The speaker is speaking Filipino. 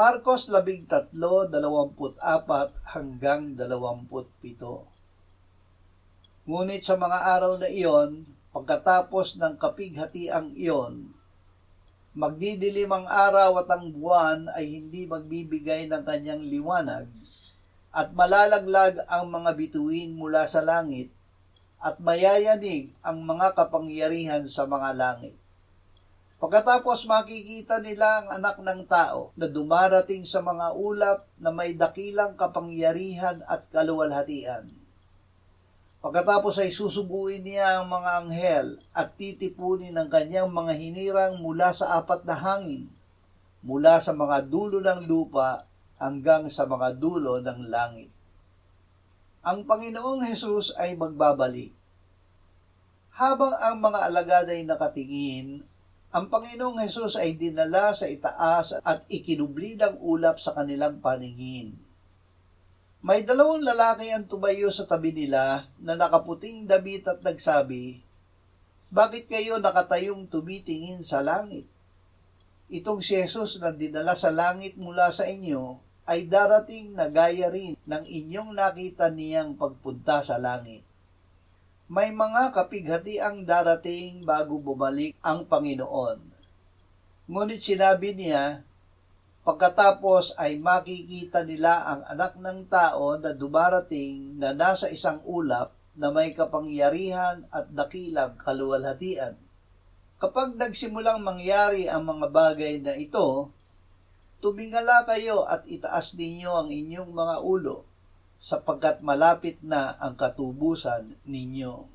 Marcos 13:24 hanggang 27. Ngunit sa mga araw na iyon, pagkatapos ng kapighatiang iyon, magdidilim ang araw at ang buwan ay hindi magbibigay ng kanyang liwanag, at malalaglag ang mga bituin mula sa langit, at mayayanig ang mga kapangyarihan sa mga langit. Pagkatapos makikita nila ang anak ng tao na dumarating sa mga ulap na may dakilang kapangyarihan at kaluwalhatian. Pagkatapos ay susuguin niya ang mga anghel at titipunin ang kanyang mga hinirang mula sa 4 na hangin, mula sa mga dulo ng lupa hanggang sa mga dulo ng langit. Ang Panginoong Hesus ay magbabalik. Habang ang mga alagad ay nakatingin, ang Panginoong Hesus ay dinala sa itaas at ikinublid ang ulap sa kanilang paningin. May 2 lalaki ang tumayo sa tabi nila na nakaputing damit at nagsabi, "Bakit kayo nakatayong tumitingin sa langit? Itong si Hesus na dinala sa langit mula sa inyo ay darating na gaya rin ng inyong nakita niyang pagpunta sa langit." May mga kapighatiang darating bago bumalik ang Panginoon. Ngunit sinabi niya, pagkatapos ay makikita nila ang anak ng tao na dumarating na nasa isang ulap na may kapangyarihan at dakilang kaluwalhatian. Kapag nagsimulang mangyari ang mga bagay na ito, tumingala kayo at itaas ninyo ang inyong mga ulo, sapagkat malapit na ang katubusan ninyo.